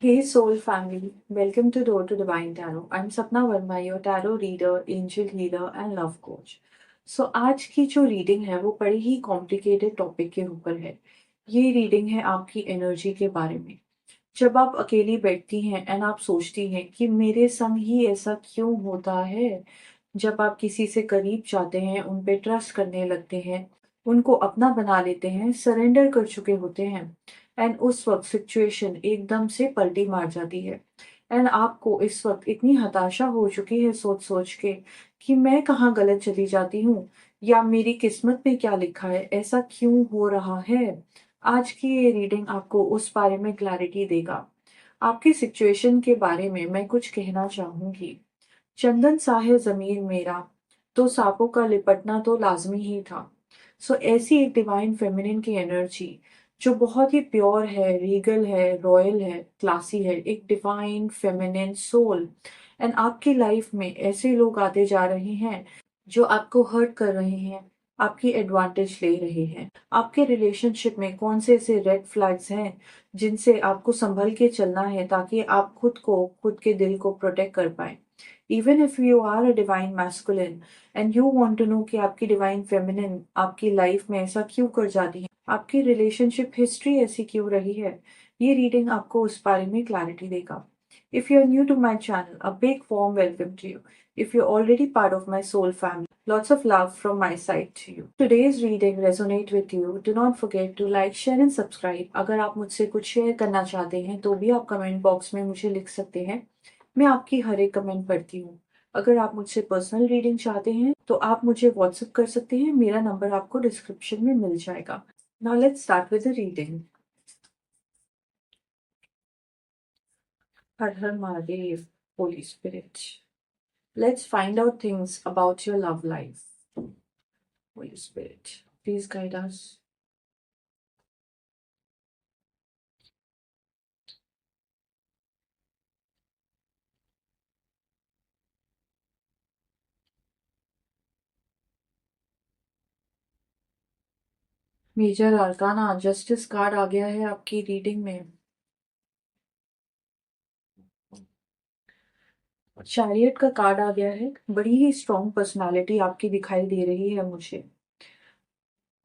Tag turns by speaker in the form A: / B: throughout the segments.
A: Hey Soul family, welcome to Door to Divine Tarot. I'm Sapna Verma, your tarot reader, angel healer and love coach. आज की जो reading है वो बड़ी ही complicated topic के ऊपर है। ये रीडिंग है आपकी एनर्जी के बारे में। जब आप अकेली बैठती हैं एंड आप सोचती हैं कि मेरे संग ही ऐसा क्यों होता है, जब आप किसी से करीब जाते हैं, उन पे ट्रस्ट करने लगते हैं, उनको अपना बना लेते हैं, सरेंडर कर चुके होते हैं एंड उस वक्त सिचुएशन एकदम से पलटी मार जाती है एंड आपको इस वक्त इतनी हताशा हो चुकी है सोच सोच के कि मैं कहाँ गलत चली जाती हूँ या मेरी किस्मत में क्या लिखा है, ऐसा क्यों हो रहा है। आज की ये रीडिंग आपको उस बारे में क्लैरिटी देगा। आपकी सिचुएशन के बारे में मैं कुछ कहना चाहूंगी। चंदन सा है ज़मीर मेरा, तो सांपों का लिपटना तो लाज़मी ही था। ऐसी एक डिवाइन फेमिनिन की एनर्जी जो बहुत ही प्योर है, रीगल है, रॉयल है, क्लासी है, एक डिवाइन फेमिनिन सोल। एंड आपकी लाइफ में ऐसे लोग आते जा रहे हैं जो आपको हर्ट कर रहे हैं, आपकी एडवांटेज ले रहे हैं। आपके रिलेशनशिप में कौन से ऐसे रेड फ्लैग्स हैं जिनसे आपको संभल के चलना है ताकि आप खुद के दिल को प्रोटेक्ट कर पाएं। Even if you are a divine masculine and you want to know कि आपकी डिवाइन फेमिनिन आपकी लाइफ में ऐसा क्यों कर जाती है, आपकी रिलेशनशिप हिस्ट्री ऐसी क्यों रही है, ये रीडिंग आपको उस बारे में क्लैरिटी देगा। If you're new to my channel, a big warm welcome to you. If you're already part of my soul family, lots of love from my side to you. Today's reading resonate with you. Do not forget to like, share and subscribe. अगर आप मुझसे कुछ share करना चाहते हैं तो भी आप कमेंट बॉक्स में मुझे लिख सकते हैं। मैं आपकी हर एक कमेंट पढ़ती हूँ। अगर आप मुझसे पर्सनल रीडिंग चाहते हैं तो आप मुझे व्हाट्सएप कर सकते हैं। मेरा नंबर आपको डिस्क्रिप्शन में मिल जाएगा। Now let's start with the reading. Her her Mahadev, Holy Spirit. Let's find out things about your love life. Holy Spirit, please guide us. Major arcana justice card आ गया है आपकी रीडिंग में। चैरियट का card आ गया है। बड़ी ही स्ट्रॉन्ग पर्सनालिटी आपकी दिखाई दे रही है मुझे।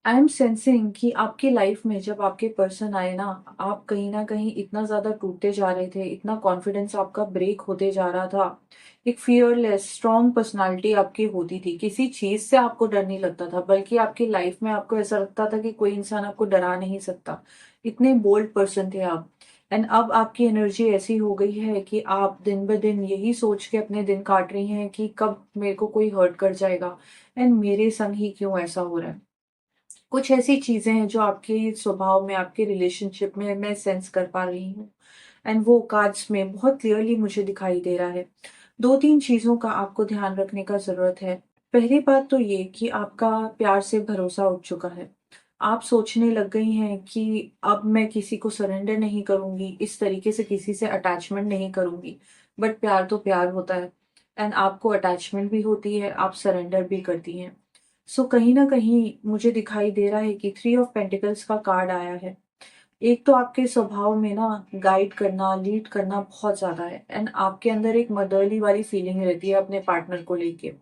A: आई एम सेंसिंग कि आपकी लाइफ में जब आपके पर्सन आए आप कहीं ना कहीं इतना ज्यादा टूटते जा रहे थे, इतना कॉन्फिडेंस आपका ब्रेक होते जा रहा था। एक फियरलेस स्ट्रॉन्ग पर्सनालिटी आपकी होती थी, किसी चीज से आपको डर नहीं लगता था, बल्कि आपकी लाइफ में आपको ऐसा लगता था कि कोई इंसान आपको डरा नहीं सकता। इतने बोल्ड पर्सन थे आप। एंड अब आपकी एनर्जी ऐसी हो गई है कि आप दिन ब दिन यही सोच के अपने दिन काट रही हैं कि कब मेरे को कोई हर्ट कर जाएगा एंड मेरे संग ही क्यों ऐसा हो रहा है। कुछ ऐसी चीजें हैं जो आपके स्वभाव में, आपके रिलेशनशिप में मैं सेंस कर पा रही हूँ एंड वो कार्ड्स में बहुत क्लियरली मुझे दिखाई दे रहा है। दो तीन चीजों का आपको ध्यान रखने का जरूरत है। पहली बात तो ये कि आपका प्यार से भरोसा उठ चुका है। आप सोचने लग गई हैं कि अब मैं किसी को सरेंडर नहीं करूंगी, इस तरीके से किसी से अटैचमेंट नहीं करूंगी। बट प्यार तो प्यार होता है एंड आपको अटैचमेंट भी होती है, आप सरेंडर भी करती हैं। कहीं ना कहीं मुझे दिखाई दे रहा है कि थ्री ऑफ पेंटिकल्स का कार्ड आया है। एक तो आपके स्वभाव में गाइड करना, लीड करना बहुत ज्यादा है एंड आपके अंदर एक मदरली वाली फीलिंग रहती है अपने पार्टनर को लेके।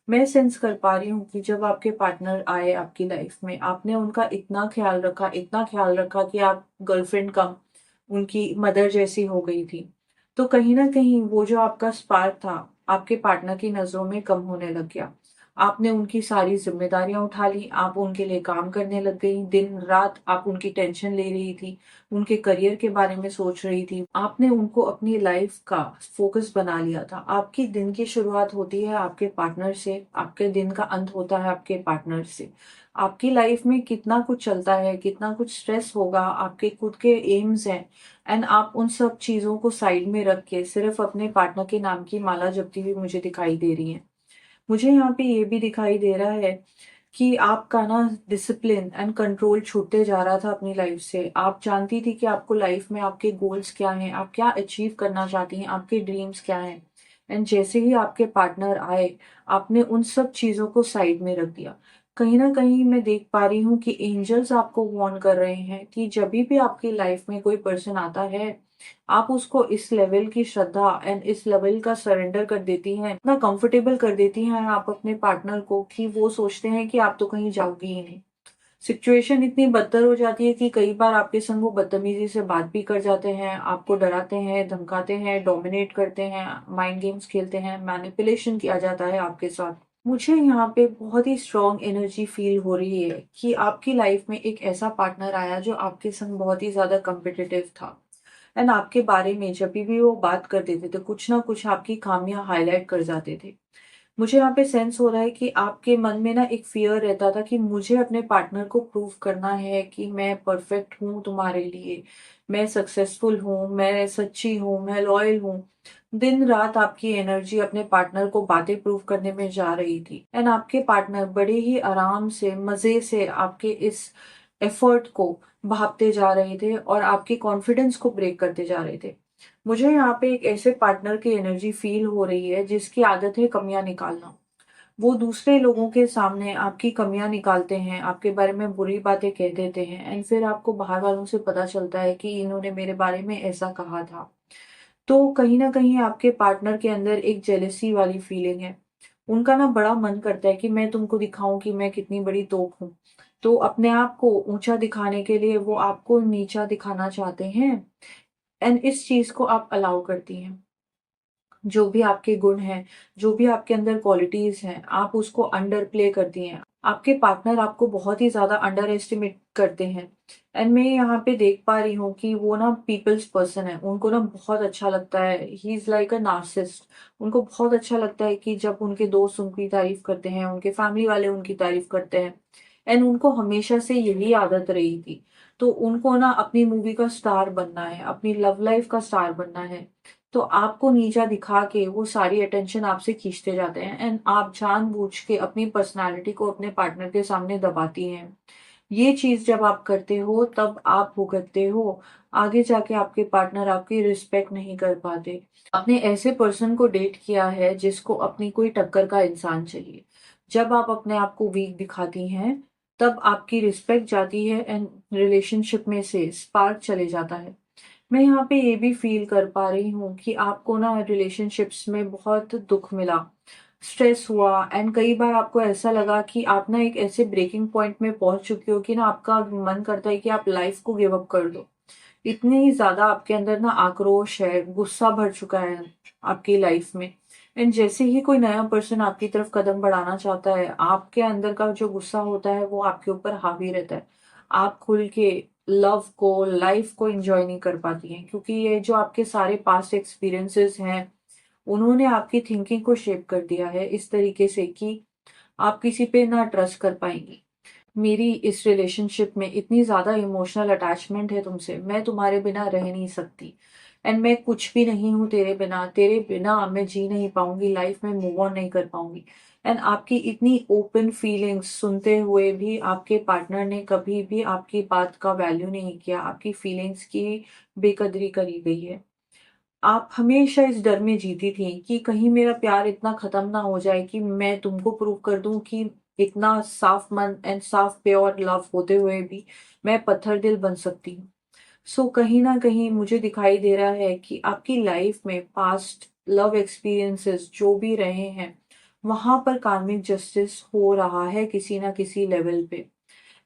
A: मैं सेंस कर पा रही हूँ कि जब आपके पार्टनर आए आपकी लाइफ में, आपने उनका इतना ख्याल रखा, इतना ख्याल रखा कि आप गर्लफ्रेंड कम उनकी मदर जैसी हो गई थी। तो कहीं ना कहीं वो जो आपका स्पार्क था आपके पार्टनर की नजरों में कम होने लग गया। आपने उनकी सारी जिम्मेदारियां उठा ली, आप उनके लिए काम करने लग गई, दिन रात आप उनकी टेंशन ले रही थी, उनके करियर के बारे में सोच रही थी, आपने उनको अपनी लाइफ का फोकस बना लिया था। आपकी दिन की शुरुआत होती है आपके पार्टनर से, आपके दिन का अंत होता है आपके पार्टनर से। आपकी लाइफ में कितना कुछ चलता है, कितना कुछ स्ट्रेस होगा, आपके खुद के एम्स हैं एंड आप उन सब चीजों को साइड में रख के सिर्फ अपने पार्टनर के नाम की माला जपती हुई मुझे दिखाई दे रही हैं। मुझे यहाँ पे ये भी दिखाई दे रहा है कि आपका डिसिप्लिन एंड कंट्रोल छूटते जा रहा था अपनी लाइफ से। आप जानती थी कि आपको लाइफ में आपके गोल्स क्या हैं, आप क्या अचीव करना चाहती हैं, आपके ड्रीम्स क्या हैं। एंड जैसे ही आपके पार्टनर आए, आपने उन सब चीजों को साइड में रख दिया। कहीं ना कहीं मैं देख पा रही हूँ कि एंजल्स आपको वार्न कर रहे हैं कि जब भी आपकी लाइफ में कोई पर्सन आता है, आप उसको इस लेवल की श्रद्धा एंड इस लेवल का सरेंडर कर देती हैं, इतना कंफर्टेबल कर देती हैं आप अपने पार्टनर को कि वो सोचते हैं कि आप तो कहीं जाओगी ही नहीं। सिचुएशन इतनी बदतर हो जाती है कि कई बार आपके संग वो बदतमीजी से बात भी कर जाते हैं, आपको डराते हैं, धमकाते हैं, डोमिनेट करते हैं, माइंड गेम्स खेलते हैं, मैनिपुलेशन किया जाता है आपके साथ। मुझे यहाँ पे बहुत ही स्ट्रॉन्ग एनर्जी फील हो रही है कि आपकी लाइफ में एक ऐसा पार्टनर आया जो आपके संग बहुत ही ज्यादा कम्पिटिटिव था एंड आपके बारे में जब भी वो बात कर देते थे कुछ ना कुछ आपकी खामियां हाईलाइट कर जाते थे। मुझे यहाँ पे सेंस हो रहा है कि आपके मन में ना एक फियर रहता था कि मुझे अपने पार्टनर को प्रूव करना है कि मैं परफेक्ट हूँ तुम्हारे लिए, मैं सक्सेसफुल हूँ, मैं सच्ची हूँ, मैं लॉयल हूँ। दिन रात आपकी एनर्जी अपने पार्टनर को बातें प्रूव करने में जा रही थी एंड आपके पार्टनर बड़े ही आराम से मजे से आपके इस एफर्ट को भापते जा रहे थे और आपके कॉन्फिडेंस को ब्रेक करते जा रहे थे। मुझे यहाँ पे एक ऐसे पार्टनर की एनर्जी फील हो रही है जिसकी आदत है कमियां निकालना। वो दूसरे लोगों के सामने आपकी कमियां निकालते हैं, आपके बारे में बुरी बातें कह देते हैं एंड फिर आपको बाहर वालों से पता चलता है कि इन्होंने मेरे बारे में ऐसा कहा था। तो कहीं ना कहीं आपके पार्टनर के अंदर एक जेलेसी वाली फीलिंग है। उनका ना बड़ा मन करता है कि मैं तुमको दिखाऊं कि मैं कितनी बड़ी तोप हूँ। तो अपने आप को ऊंचा दिखाने के लिए वो आपको नीचा दिखाना चाहते हैं एंड इस चीज को आप अलाउ करती हैं। जो भी आपके गुण हैं, जो भी आपके अंदर क्वालिटीज हैं, आप उसको अंडर प्ले करती हैं। आपके पार्टनर आपको बहुत ही ज्यादा अंडर एस्टिमेट करते हैं एंड मैं यहाँ पे देख पा रही हूँ कि वो ना पीपल्स पर्सन है। उनको ना बहुत अच्छा लगता है, he is like a narcissist. उनको बहुत अच्छा लगता है कि जब उनके दोस्त उनकी तारीफ करते हैं, उनके फैमिली वाले उनकी तारीफ करते हैं एंड उनको हमेशा से यही आदत रही थी। तो उनको ना अपनी मूवी का स्टार बनना है, अपनी लव लाइफ का स्टार बनना है। तो आपको नीचा दिखा के वो सारी अटेंशन आपसे खींचते जाते हैं एंड आप जानबूझ के अपनी पर्सनालिटी को अपने पार्टनर के सामने दबाती हैं। ये चीज जब आप करते हो तब आप भुगतते हो। आगे जाके आपके पार्टनर आपकी रिस्पेक्ट नहीं कर पाते। आपने ऐसे पर्सन को डेट किया है जिसको अपनी कोई टक्कर का इंसान चाहिए। जब आप अपने आप को वीक दिखाती हैं तब आपकी रिस्पेक्ट जाती है एंड रिलेशनशिप में से स्पार्क चले जाता है। मैं यहाँ पे ये भी फील कर पा रही हूँ कि आपको ना रिलेशनशिप्स में बहुत दुख मिला, स्ट्रेस हुआ एंड कई बार आपको ऐसा लगा कि आप ना एक ऐसे ब्रेकिंग पॉइंट में पहुंच चुकी हो कि ना आपका मन करता है कि आप लाइफ को गिव अप कर दो। इतनी ही ज्यादा आपके अंदर ना आक्रोश है, गुस्सा भर चुका है आपकी लाइफ में। एंड जैसे ही कोई नया पर्सन आपकी तरफ कदम बढ़ाना चाहता है, आपके अंदर का जो गुस्सा होता है वो आपके ऊपर हावी रहता है। आप खुल के लव को, लाइफ को एंजॉय नहीं कर पाती हैं क्योंकि ये जो आपके सारे पास्ट एक्सपीरियंसेस हैं उन्होंने आपकी थिंकिंग को शेप कर दिया है इस तरीके से कि आप किसी पे ना ट्रस्ट कर पाएंगी। मेरी इस रिलेशनशिप में इतनी ज्यादा इमोशनल अटैचमेंट है तुमसे, मैं तुम्हारे बिना रह नहीं सकती एंड मैं कुछ भी नहीं हूँ तेरे बिना, तेरे बिना मैं जी नहीं पाऊंगी, लाइफ में मूव ऑन नहीं कर पाऊंगी। एंड आपकी इतनी ओपन फीलिंग्स सुनते हुए भी आपके पार्टनर ने कभी भी आपकी बात का वैल्यू नहीं किया, आपकी फीलिंग्स की बेकदरी करी गई है। आप हमेशा इस डर में जीती थी कि कहीं मेरा प्यार इतना खत्म ना हो जाए कि मैं तुमको प्रूव कर दूं कि इतना साफ मन एंड साफ प्योर लव होते हुए भी मैं पत्थर दिल बन सकती हूँ। सो कहीं ना कहीं मुझे दिखाई दे रहा है कि आपकी लाइफ में पास्ट लव एक्सपीरियंसेस जो भी रहे हैं वहां पर कार्मिक जस्टिस हो रहा है किसी ना किसी लेवल पे।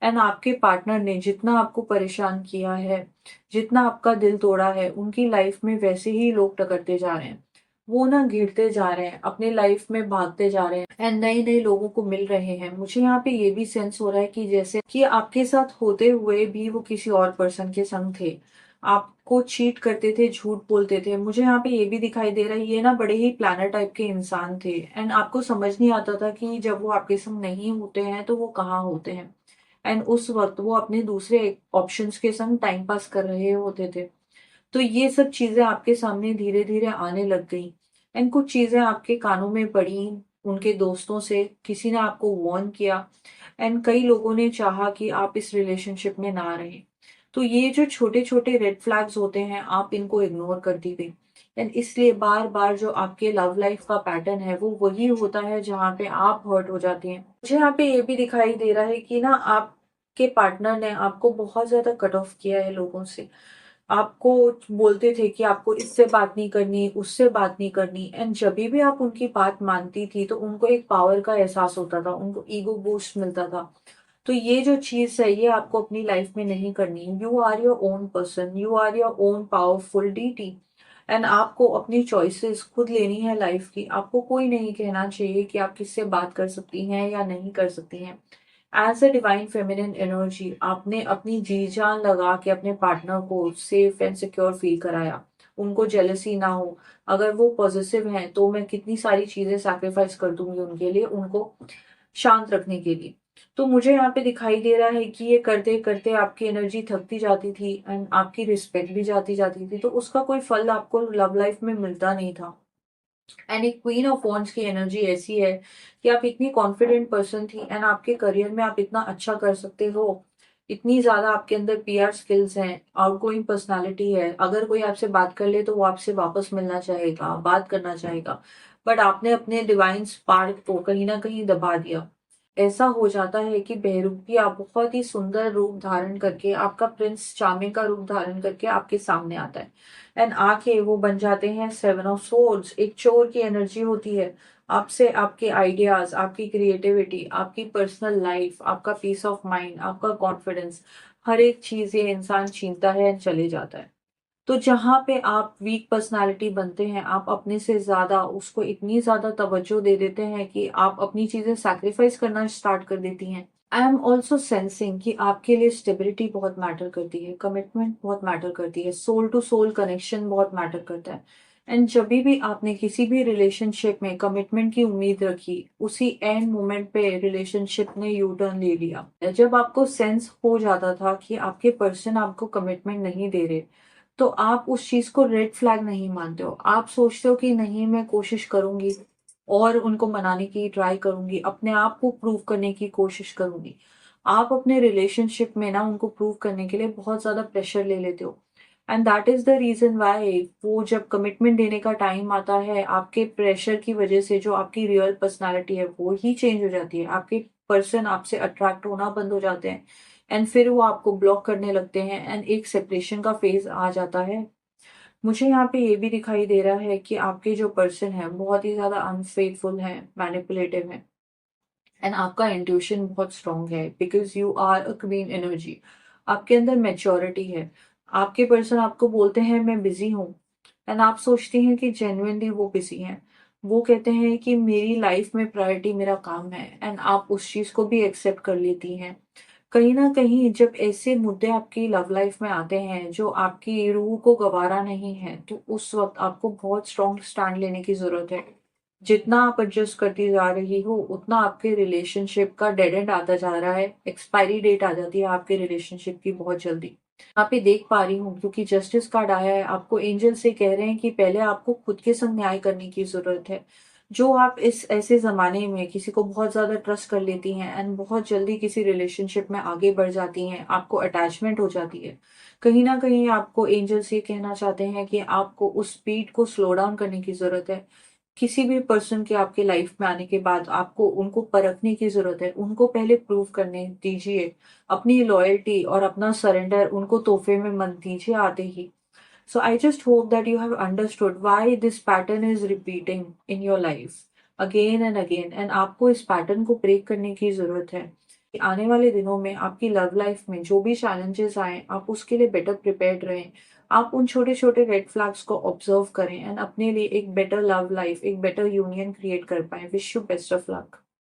A: एंड आपके पार्टनर ने जितना आपको परेशान किया है, जितना आपका दिल तोड़ा है, उनकी लाइफ में वैसे ही लोग टकरते जा रहे हैं। वो ना गिरते जा रहे हैं, अपने लाइफ में भागते जा रहे हैं एंड नए नए लोगों को मिल रहे हैं। मुझे यहाँ पे ये भी सेंस हो रहा है कि जैसे कि आपके साथ होते हुए भी वो किसी और पर्सन के संग थे, आपको चीट करते थे, झूठ बोलते थे। मुझे यहाँ पे ये भी दिखाई दे रहा है ये ना बड़े ही प्लानर टाइप के इंसान थे एंड आपको समझ नहीं आता था कि जब वो आपके संग नहीं होते हैं तो वो कहाँ होते हैं। एंड उस वक्त वो अपने दूसरे ऑप्शंस के संग टाइम पास कर रहे होते थे। तो ये सब चीजें आपके सामने धीरे धीरे आने लग गई एंड कुछ चीजें आपके कानों में पड़ी, उनके दोस्तों से किसी ने आपको वार्न किया एंड कई लोगों ने चाहा कि आप इस रिलेशनशिप में ना रहें। तो ये जो छोटे छोटे रेड फ्लैग्स होते हैं आप इनको इग्नोर कर दी गई एंड इसलिए बार बार जो आपके लव लाइफ का पैटर्न है वो वही होता है जहाँ पे आप हर्ट हो जाती हैं। मुझे यहाँ पे ये भी दिखाई दे रहा है कि ना आपके पार्टनर ने आपको बहुत ज्यादा कट ऑफ किया है लोगों से। आपको बोलते थे कि आपको इससे बात नहीं करनी, उससे बात नहीं करनी, एंड जभी भी आप उनकी बात मानती थी तो उनको एक पावर का एहसास होता था, उनको ईगो बूस्ट मिलता था। तो ये जो चीज़ है ये आपको अपनी लाइफ में नहीं करनी है। You are your own person, you are your own powerful deity, and आपको अपनी चॉइसेस खुद लेनी है लाइफ की। आपको कोई नहीं कहना चाहिए कि आप किससे बात कर सकती हैं या नहीं कर सकती हैं। As a divine feminine energy आपने अपनी जी जान लगा के अपने पार्टनर को सेफ एंड सिक्योर फील कराया, उनको जेलसी ना हो। अगर वो पॉजिटिव हैं तो मैं कितनी सारी चीजें सैक्रिफाइस कर दूंगी उनके लिए, उनको शांत रखने के लिए। तो मुझे यहाँ पे दिखाई दे रहा है कि ये करते करते आपकी एनर्जी थकती जाती थी एंड आपकी रिस्पेक्ट भी जाती जाती थी, तो उसका कोई फल आपको लव लाइफ में मिलता नहीं था। एंड एक क्वीन ऑफ वॉन्ड्स की एनर्जी ऐसी है कि आप इतनी कॉन्फिडेंट पर्सन थी एंड आपके करियर में आप इतना अच्छा कर सकते हो, इतनी ज्यादा आपके अंदर पीआर स्किल्स हैं, आउटगोइंग पर्सनालिटी है। अगर कोई आपसे बात कर ले तो वो आपसे वापस मिलना चाहेगा, बात करना चाहेगा, बट आपने अपने डिवाइन स्पार्क को कहीं ना कहीं दबा दिया। ऐसा हो जाता है कि बहरूपिया बहुत ही सुंदर रूप धारण करके, आपका प्रिंस चार्मिंग का रूप धारण करके आपके सामने आता है, एंड आके वो बन जाते हैं सेवन ऑफ सोर्ड्स। एक चोर की एनर्जी होती है। आपसे आपके आइडियाज, आपकी क्रिएटिविटी, आपकी पर्सनल लाइफ, आपका पीस ऑफ माइंड, आपका कॉन्फिडेंस, हर एक चीज ये इंसान छीनता है एंड चले जाता है। तो जहाँ पे आप वीक पर्सनालिटी बनते हैं, आप अपने से ज्यादा उसको इतनी ज्यादा तवज्जो दे देते हैं कि आप अपनी चीजें सैक्रिफाइस करना स्टार्ट कर देती हैं। आई एम ऑल्सो सेंसिंग कि आपके लिए स्टेबिलिटी बहुत मैटर करती है, कमिटमेंट बहुत मैटर करती है, सोल टू सोल कनेक्शन बहुत मैटर करता है। एंड जब भी आपने किसी भी रिलेशनशिप में कमिटमेंट की उम्मीद रखी, उसी एंड मोमेंट पे रिलेशनशिप ने यू टर्न ले लिया। जब आपको सेंस हो जाता था कि आपके पर्सन आपको कमिटमेंट नहीं दे रहे, तो आप उस चीज को रेड फ्लैग नहीं मानते हो। आप सोचते हो कि नहीं, मैं कोशिश करूंगी और उनको मनाने की ट्राई करूंगी, अपने आप को प्रूव करने की कोशिश करूंगी। आप अपने रिलेशनशिप में ना उनको प्रूव करने के लिए बहुत ज्यादा प्रेशर ले लेते हो, and that is the reason why वो जब कमिटमेंट देने का टाइम आता है, आपके प्रेशर की वजह से जो आपकी रियल पर्सनालिटी है वो ही चेंज हो जाती है। आपके पर्सन आपसे अट्रैक्ट होना बंद हो जाते हैं एंड फिर वो आपको ब्लॉक करने लगते हैं एंड एक सेपरेशन का फेज आ जाता है। मुझे यहाँ पे ये भी दिखाई दे रहा है कि आपके जो पर्सन है बहुत ही ज्यादा अनफेथफुल है, मैनिपुलेटिव है, एंड आपका इंट्यूशन बहुत स्ट्रांग है because you are a queen energy. आपके अंदर मेच्योरिटी है। आपके पर्सन आपको बोलते हैं मैं बिजी हूँ, एंड आप सोचती हैं कि जेन्युइनली वो बिजी हैं। वो कहते हैं कि मेरी लाइफ में प्रायोरिटी मेरा काम है, एंड आप उस चीज को भी एक्सेप्ट कर लेती हैं। कहीं ना कहीं जब ऐसे मुद्दे आपकी लव लाइफ में आते हैं जो आपकी रूह को गवारा नहीं है, तो उस वक्त आपको बहुत स्ट्रॉन्ग स्टैंड लेने की जरूरत है। जितना आप एडजस्ट करती जा रही हो उतना आपके रिलेशनशिप का डेड एंड आता जा रहा है, एक्सपायरी डेट आ जाती है आपके रिलेशनशिप की बहुत जल्दी। यहाँ पे देख पा रही हूँ क्योंकि जस्टिस कार्ड आया है, आपको एंजल से कह रहे हैं कि पहले आपको खुद के संग न्याय करने की जरूरत है। जो आप इस ऐसे जमाने में किसी को बहुत ज्यादा ट्रस्ट कर लेती हैं एंड बहुत जल्दी किसी रिलेशनशिप में आगे बढ़ जाती हैं, आपको अटैचमेंट हो जाती है। कहीं ना कहीं आपको एंजल्स ये कहना चाहते हैं कि आपको उस स्पीड को स्लो डाउन करने की जरूरत है। किसी भी पर्सन के आपके लाइफ में आने के बाद आपको उनको परखने की जरूरत है, उनको पहले प्रूव करने दीजिए। अपनी लॉयल्टी और अपना सरेंडर उनको तोहफे में मत दीजिए आते ही। So I just hope that you have understood why this pattern is repeating in your life again and again, and आपको इस पैटर्न को ब्रेक करने की जरूरत है कि आने वाले दिनों में आपकी लव लाइफ में जो भी चैलेंजेस आए आप उसके लिए बेटर प्रिपेयर्ड रहें। आप उन छोटे छोटे रेड फ्लैग्स को ऑब्जर्व करें एंड अपने लिए एक बेटर लव लाइफ, एक बेटर यूनियन क्रिएट कर पाए। Wish you best of luck.